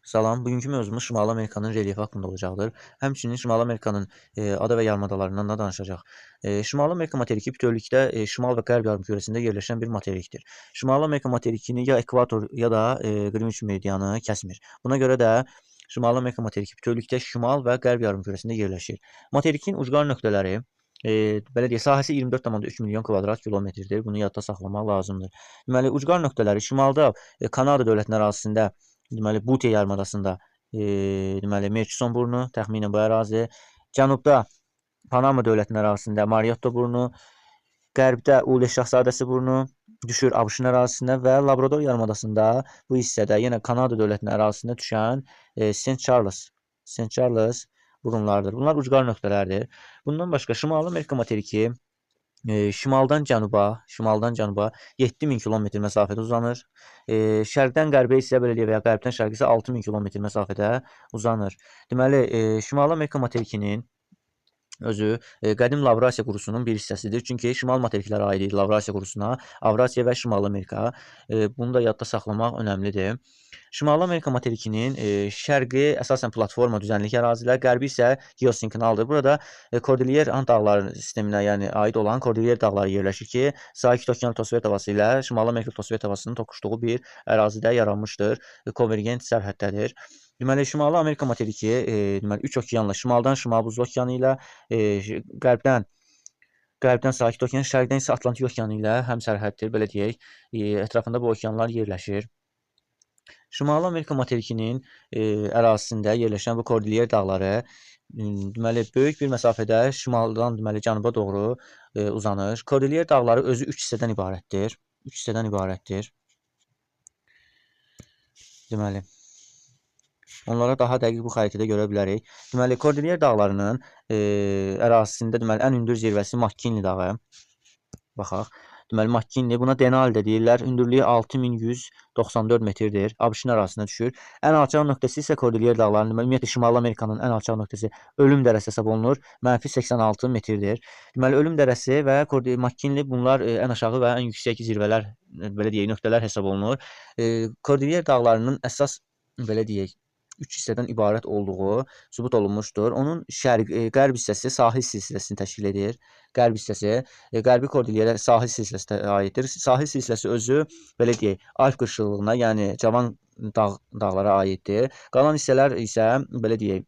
Salam, bugünkü mövzumuz Şimali Amerikanın relyefi haqqında olacaqdır. Həmçinin Şimali Amerikanın ada və yarımadalarından da danışacaq. Şimali Amerika materiki bütövlükdə şimal və qərb yarımkürəsində yerləşən bir materikdir. Şimali Amerika materikini ya ekvator ya da Qrinviç meridianı kəsmir. Buna görə də Şimali Amerika materiki bütövlükdə şimal və qərb yarımkürəsində yerləşir. Materikin ucqar nöqtələri belə deyək, sahəsi 24,3 milyon kvadrat kilometrdir. Bunu yadda saxlamaq lazımdır. Deməli, ucqar nöqtələri şimalda Kanada dövlətinin ərazisində deməli, Bute yarımadasında deməli, Murchison burnu, təxminən bu ərazi. Cənubda Panama dövlətinin ərazisində Mariotto burnu, qərbdə Ule Şahzadəsi burnu düşür ABŞ-ın ərazisinə və Labrador yarımadasında bu hissədə yenə Kanada dövlətinin ərazisində düşən St. Charles burunlardır. Bunlar ucqar nöqtələrdir. Bundan başqa Şimali Amerika materiki şimaldan cənuba 7000 kilometr məsafədə uzanır. Şərqdən qərbə isə belə deyək və ya qərbdən şərqə isə 6000 kilometr məsafədə uzanır. Deməli, Şimali Amerika materikinin özü qədim Lavrasiya qurusunun bir hissəsidir. Çünki şimal materikləri aid idi Lavrasiya qurusuna, Avrasiya və Şimali Amerika. Bunu da yadda saxlamaq önəmlidir. Şimali Amerika materikinin şərqi əsasən platforma düzənlik ərazilər, qərbi isə geosinklinaldır. Burada Kordilyer Ant dağları sisteminə, yəni aid olan Kordilyer dağları yerləşir ki, Sakit Okean litosfer havası ilə Şimali Amerika litosfer havasının toqquşduğu bir ərazidə yaranmışdır. Konvergent sərhəddədir. Deməli, Şimali Amerika materiki deməli 3 okeanla, şimaldan Şimal Buzlu okeanı ilə, qərbdən Sakit okean, şərqdən isə Atlantik okeanı ilə həmsərhəddir, belə deyək. Ətrafında bu okeanlar yerləşir. Şimali Amerika materikinin ərazisində yerləşən bu Kordilyer dağları deməli böyük bir məsafədə şimaldan deməli cənuba doğru uzanır. Kordilyer dağları özü 3 hissədən ibarətdir. Deməli, onlara daha dəqiq bu xəritədə görə bilərik. Deməli, Kordilyer dağlarının ərazisində deməli ən hündür zirvəsi McKinley dağı. Baxaq. Deməli, McKinley, buna Denali də deyirlər. Hündürlüyü 6194 metrdir. ABŞ-ın ərazisində düşür. Ən alçaq nöqtəsi isə Kordilyer dağlarının, deməli, ümumiyyətlə Şimali Amerikanın ən alçaq nöqtəsi Ölüm dərəsi hesab olunur. -86 metrdir. Deməli, Ölüm dərəsi və McKinley bunlar ən aşağı və ən yüksək zirvələr, belə deyək, nöqtələr hesab olunur. Kordilyer dağlarının əsas, belə deyək, 3 hissədən ibarət olduğu sübut olunmuşdur. Onun qərb hissəsi sahil silsiləsini təşkil edir. Qərb hissəsi, qərbi Kordilyerə sahil silsiləsinə aiddir. Sahil silsiləsi özü, belə deyək, Alp qırşıqlığına, yəni cavan dağlara aiddir. Qalan hissələr isə, belə deyək,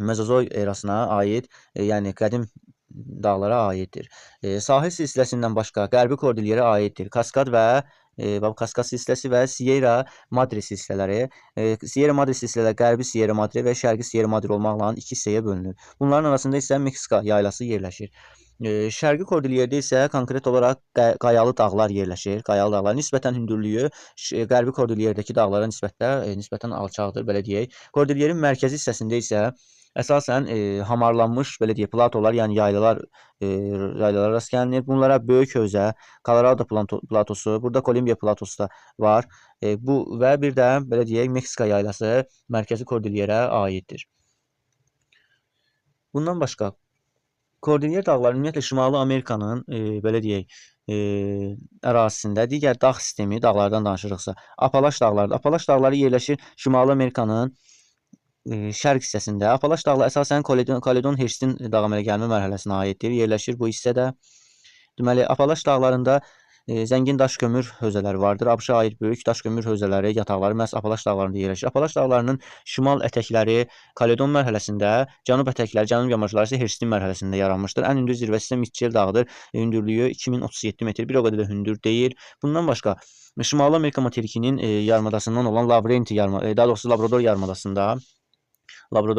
Mezozoy erasına aid, yəni qədim dağlara aiddir. Sahil silsiləsindən başqa qərbi Kordilyerə aiddir. Kaskad və Kaskad silsiləsi və Sierra Madre silsilələri. Sierra Madre silsilələri qərbi Sierra Madre və şərqi Sierra Madre olmaqla 2 hissəyə bölünür. Bunların arasında isə Meksika yaylası yerləşir. Şərqi Kordilyerdə isə konkret olaraq qayalı dağlar yerləşir. Qayalı dağlar nisbətən hündürlüyü qərbi Kordilyerdəki dağlara nisbətən alçaqdır, belə deyək. Kordilyerin mərkəzi hissəsində isə əsasən hamarlanmış, belə deyək, platolar, yəni yaylalara rast gəlinir. Bunlara Böyük Hövzə, Colorado platosu, burada Kolumbiya platosu da var. Bu və bir də, belə deyək, Meksika yaylası mərkəzi Kordilyerə aiddir. Bundan başqa, Kordilyer dağları ümumiyyətlə Şimali Amerikanın, belə deyək, ərazisində digər dağ sistemi, dağlardan danışırıqsa, Apalaş dağlarıdır. Apalaş dağları yerləşir Şimali Amerikanın şərq hissəsində. Apalaş dağları əsasən Caledon Herstin dağ əmələ gəlmə mərhələsinə aiddir. Yerləşir bu hissədə. Deməli, Apalaş dağlarında zəngin daş kömür hövzələri vardır. ABŞ-a aid böyük daş kömür hövzələri, yataqları məhz Apalaş dağlarında yerləşir. Apalaş dağlarının şimal ətəkləri Caledon mərhələsində, cənub ətəkləri, cənub yamacları isə Herstin mərhələsində yaranmışdır. Ən hündür zirvəsi isə Mitchell dağıdır. Hündürlüyü 2037 metr, bir o qədər də hündür deyil. Bundan başqa, Şimali Amerika materikinin yarımadasından olan daha doğrusu Labrador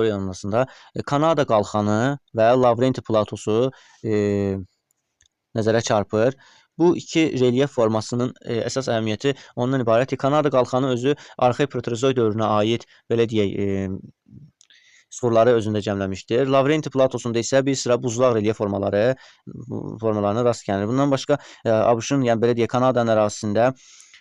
yarımadasında Kanada qalxanı və Lavrenti platosu nəzərə çarpır. Bu iki relyef formasının əsas əhəmiyyəti ondan ibarət ki, Kanada qalxanı özü arxaik proterozoy dövrünə aid, belə deyək, suxurları özündə cəmləmişdir. Lavrenti platosunda isə bir sıra buzlaq relyef formalarına rast gəlinir. Bundan başqa, ABŞ-ın, yəni belə deyək, Kanadanın ərazisində,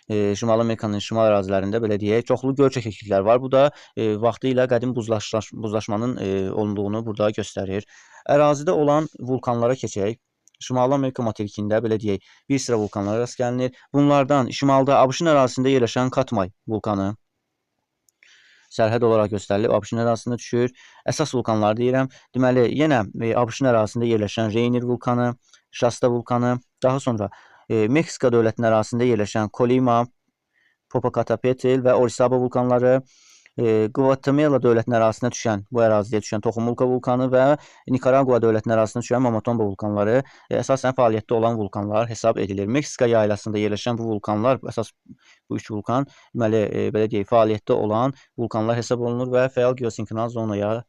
Şimali Amerikanın şimal ərazilərində, belə deyək, çoxlu göl çökəkliklər var. Bu da vaxtı ilə qədim buzlaşmanın olunduğunu burada göstərir. Ərazidə olan vulkanlara keçək. Şimali Amerika materikində, belə deyək, bir sıra vulkanlara rast gəlinir. Bunlardan şimalda ABŞ-ın ərazisində yerləşən Katmai vulkanı, sərhəd olaraq göstərilib. ABŞ-ın ərazisində düşür. Əsas vulkanlar deyirəm. Deməli, yenə ABŞ-ın ərazisində yerləşən Rainier vulkanı, Shasta vulkanı, daha sonra Meksika dövlətinin ərazisində yerləşən Colima, Popocatépetl və Orizaba vulkanları, Qvatemala dövlətinin ərazisinə düşən, bu əraziyə düşən Toxumulka vulkanı və Nikaragua dövlətinin ərazisinə düşən Momotombo vulkanları əsasən fəaliyyətdə olan vulkanlar hesab edilir. Meksika yaylasında yerləşən bu vulkanlar, əsas bu üç vulkan, deməli, belə deyək, fəaliyyətdə olan vulkanlar hesab olunur və fəal geosinkronal zonaya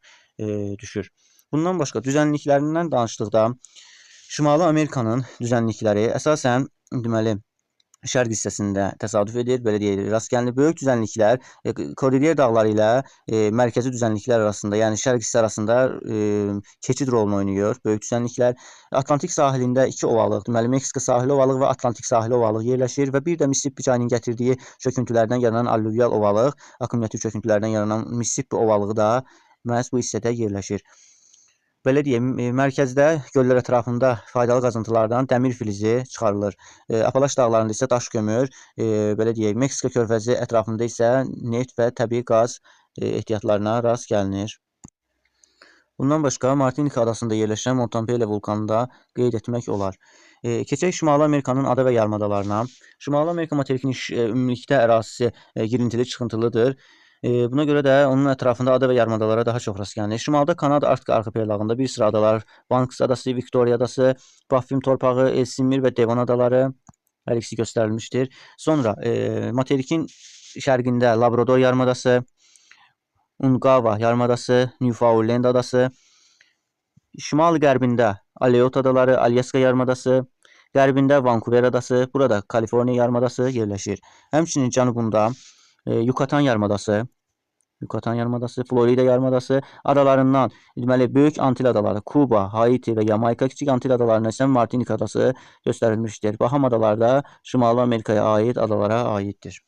düşür. Bundan başqa düzənliklərindən danışdıqda, Şimali Amerikanın düzənlikləri əsasən, deməli, şərq hissəsində təsadüf edir, belə deyək, rast gəlinir. Böyük düzənliklər Kordilyer dağları ilə mərkəzi düzənliklər arasında, yəni şərq hissə arasında keçid rolunu oynayır. Böyük düzənliklər Atlantik sahilində iki ovalıq, deməli Meksika sahili ovalığı və Atlantik sahili ovalığı yerləşir və bir də Mississippi çayının gətirdiyi çöküntülərdən yaranan alluvial ovalıq, akkumulyativ çöküntülərdən yaranan Mississippi ovalığı da məhz bu hissədə yerləşir. Belə deyək, mərkəzdə göllər ətrafında faydalı qazıntılardan dəmir filizi çıxarılır. Apalaş dağlarında isə daş kömür, belə deyək, Meksika körfəzi ətrafında isə neft və təbii qaz ehtiyatlarına rast gəlinir. Bundan başqa Martinika adasında yerləşən Montampele vulkanında qeyd etmək olar. Keçək Şimali Amerikanın ada və yarımadalarına. Şimali Amerika materikinin ümumilikdə ərazisi girintili çıxıntılıdır. Buna görə də onun ətrafında ada və yarımadalara daha çox rast gəlinir. Şimalda Kanada Arktik arxipelagında bir sıra adalar, Banks adası, Viktoriya adası, Baffin torpağı, Elsinmir və Devon adaları hər ikisi göstərilmişdir. Sonra materikin şərqində Labrador yarımadası, Ungava yarımadası, Newfoundland adası, şimal-qərbində Aleut adaları, Alyaska yarımadası, qərbində Vancouver adası, burada Kaliforniya yarımadası yerləşir. Həmçinin cənubunda Yucatan yarımadası, Florida yarımadası adalarından, deməli, Böyük Antil adaları, Kuba, Haiti və Yamayka, Kiçik Antil adalarına isə Martinika adası göstərilmişdir. Baham adaları da Şimali Amerikaya aid adalara aiddir.